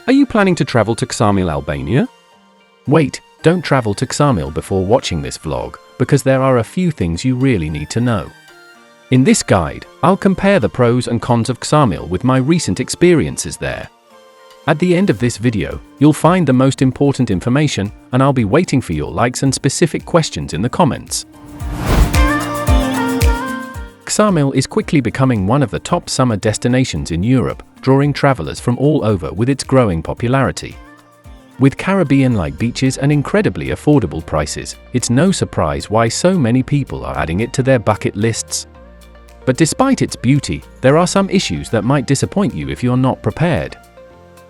Are you planning to travel to Ksamil, Albania? Wait, don't travel to Ksamil before watching this vlog, because there are a few things you really need to know. In this guide, I'll compare the pros and cons of Ksamil with my recent experiences there. At the end of this video, you'll find the most important information, and I'll be waiting for your likes and specific questions in the comments. Ksamil is quickly becoming one of the top summer destinations in Europe, drawing travelers from all over with its growing popularity. With Caribbean-like beaches and incredibly affordable prices, it's no surprise why so many people are adding it to their bucket lists. But despite its beauty, there are some issues that might disappoint you if you're not prepared.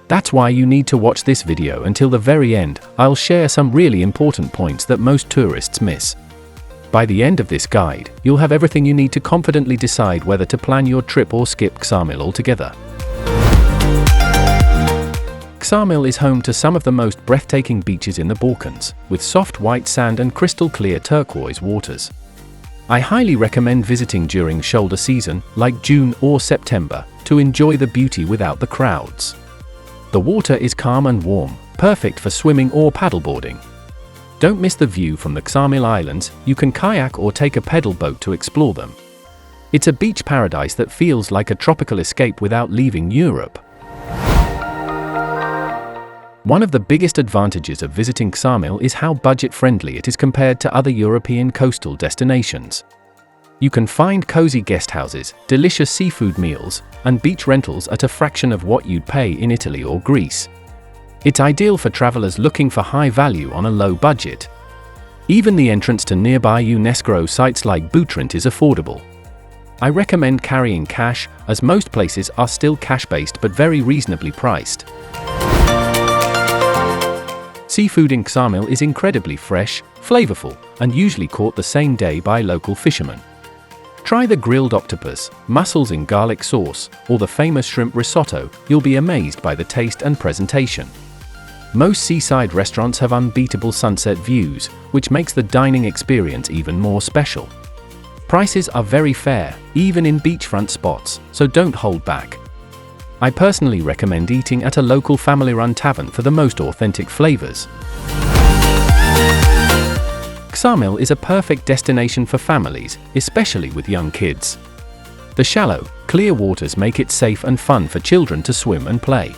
That's why you need to watch this video until the very end. I'll share some really important points that most tourists miss. By the end of this guide, you'll have everything you need to confidently decide whether to plan your trip or skip Ksamil altogether. Ksamil is home to some of the most breathtaking beaches in the Balkans, with soft white sand and crystal clear turquoise waters. I highly recommend visiting during shoulder season, like June or September, to enjoy the beauty without the crowds. The water is calm and warm, perfect for swimming or paddleboarding. Don't miss the view from the Ksamil Islands. You can kayak or take a pedal boat to explore them. It's a beach paradise that feels like a tropical escape without leaving Europe. One of the biggest advantages of visiting Ksamil is how budget-friendly it is compared to other European coastal destinations. You can find cozy guest houses, delicious seafood meals, and beach rentals at a fraction of what you'd pay in Italy or Greece. It's ideal for travelers looking for high value on a low budget. Even the entrance to nearby UNESCO sites like Butrint is affordable. I recommend carrying cash, as most places are still cash-based but very reasonably priced. Seafood in Ksamil is incredibly fresh, flavorful, and usually caught the same day by local fishermen. Try the grilled octopus, mussels in garlic sauce, or the famous shrimp risotto. You'll be amazed by the taste and presentation. Most seaside restaurants have unbeatable sunset views, which makes the dining experience even more special. Prices are very fair, even in beachfront spots, so don't hold back. I personally recommend eating at a local family-run tavern for the most authentic flavors. Ksamil is a perfect destination for families, especially with young kids. The shallow, clear waters make it safe and fun for children to swim and play.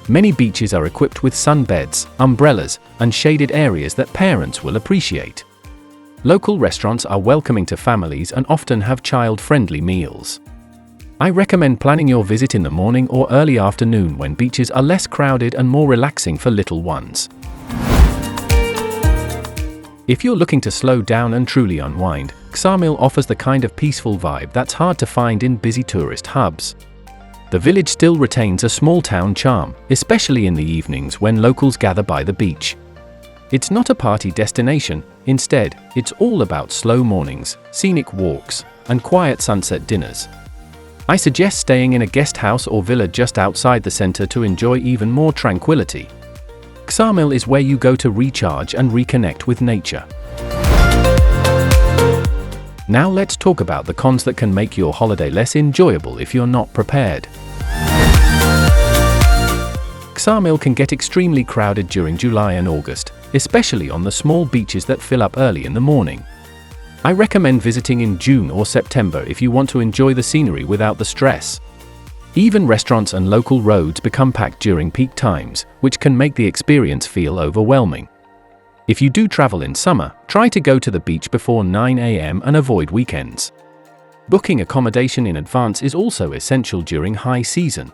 Many beaches are equipped with sunbeds, umbrellas, and shaded areas that parents will appreciate. Local restaurants are welcoming to families and often have child-friendly meals. I recommend planning your visit in the morning or early afternoon when beaches are less crowded and more relaxing for little ones. If you're looking to slow down and truly unwind, Ksamil offers the kind of peaceful vibe that's hard to find in busy tourist hubs. The village still retains a small-town charm, especially in the evenings when locals gather by the beach. It's not a party destination. Instead, it's all about slow mornings, scenic walks, and quiet sunset dinners. I suggest staying in a guest house or villa just outside the center to enjoy even more tranquility. Ksamil is where you go to recharge and reconnect with nature. Now let's talk about the cons that can make your holiday less enjoyable if you're not prepared. Ksamil can get extremely crowded during July and August, especially on the small beaches that fill up early in the morning. I recommend visiting in June or September if you want to enjoy the scenery without the stress. Even restaurants and local roads become packed during peak times, which can make the experience feel overwhelming. If you do travel in summer, try to go to the beach before 9 a.m. and avoid weekends. Booking accommodation in advance is also essential during high season.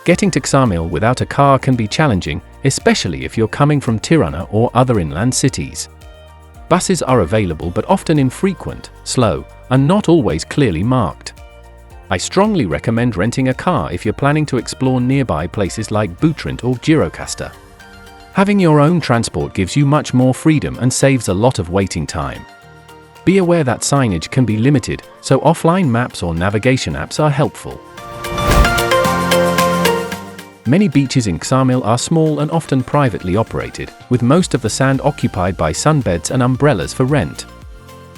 Getting to Ksamil without a car can be challenging, especially if you're coming from Tirana or other inland cities. Buses are available but often infrequent, slow, and not always clearly marked. I strongly recommend renting a car if you're planning to explore nearby places like Butrint or Gjirokasta. Having your own transport gives you much more freedom and saves a lot of waiting time. Be aware that signage can be limited, so offline maps or navigation apps are helpful. Many beaches in Ksamil are small and often privately operated, with most of the sand occupied by sunbeds and umbrellas for rent.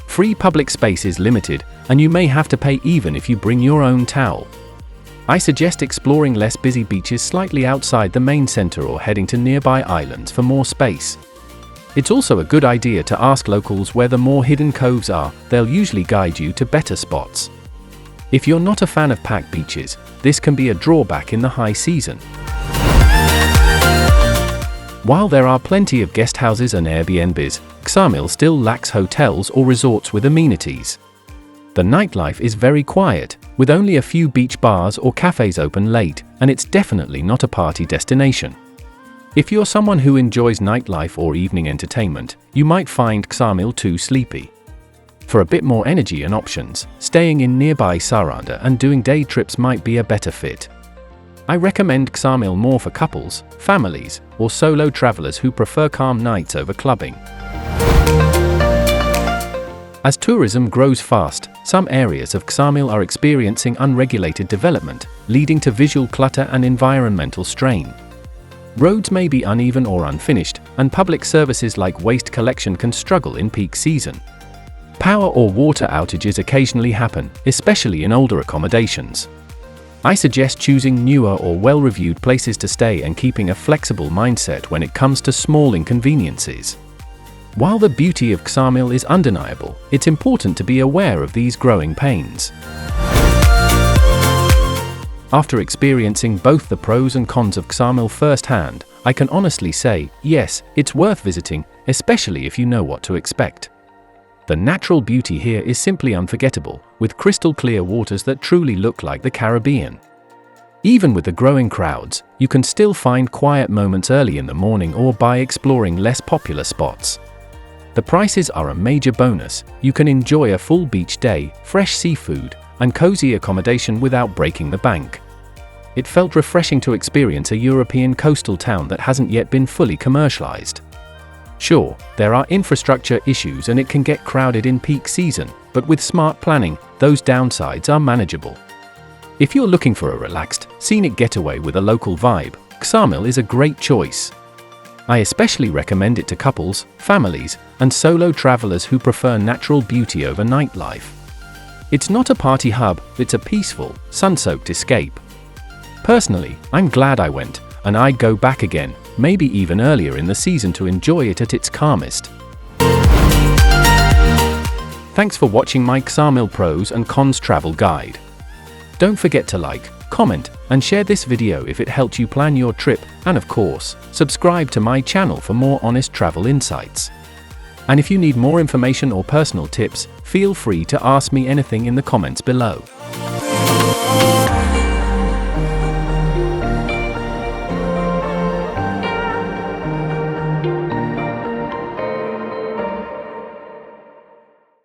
Free public space is limited, and you may have to pay even if you bring your own towel. I suggest exploring less busy beaches slightly outside the main center or heading to nearby islands for more space. It's also a good idea to ask locals where the more hidden coves are. They'll usually guide you to better spots. If you're not a fan of packed beaches, this can be a drawback in the high season. While there are plenty of guest houses and Airbnbs, Ksamil still lacks hotels or resorts with amenities. The nightlife is very quiet, with only a few beach bars or cafes open late, and it's definitely not a party destination. If you're someone who enjoys nightlife or evening entertainment, you might find Ksamil too sleepy. For a bit more energy and options, staying in nearby Saranda and doing day trips might be a better fit. I recommend Ksamil more for couples, families, or solo travelers who prefer calm nights over clubbing. As tourism grows fast, some areas of Ksamil are experiencing unregulated development, leading to visual clutter and environmental strain. Roads may be uneven or unfinished, and public services like waste collection can struggle in peak season. Power or water outages occasionally happen, especially in older accommodations. I suggest choosing newer or well-reviewed places to stay and keeping a flexible mindset when it comes to small inconveniences. While the beauty of Ksamil is undeniable, it's important to be aware of these growing pains. After experiencing both the pros and cons of Ksamil firsthand, I can honestly say, yes, it's worth visiting, especially if you know what to expect. The natural beauty here is simply unforgettable, with crystal clear waters that truly look like the Caribbean. Even with the growing crowds, you can still find quiet moments early in the morning or by exploring less popular spots. The prices are a major bonus. You can enjoy a full beach day, fresh seafood, and cozy accommodation without breaking the bank. It felt refreshing to experience a European coastal town that hasn't yet been fully commercialized. Sure, there are infrastructure issues and it can get crowded in peak season, but with smart planning, those downsides are manageable. If you're looking for a relaxed, scenic getaway with a local vibe, Ksamil is a great choice. I especially recommend it to couples, families, and solo travelers who prefer natural beauty over nightlife. It's not a party hub, it's a peaceful, sun-soaked escape. Personally, I'm glad I went, and I'd go back again, maybe even earlier in the season to enjoy it at its calmest. Thanks for watching my Ksamil pros and cons travel guide. Don't forget to like, comment, and share this video if it helped you plan your trip, and of course, subscribe to my channel for more honest travel insights. And if you need more information or personal tips, feel free to ask me anything in the comments below.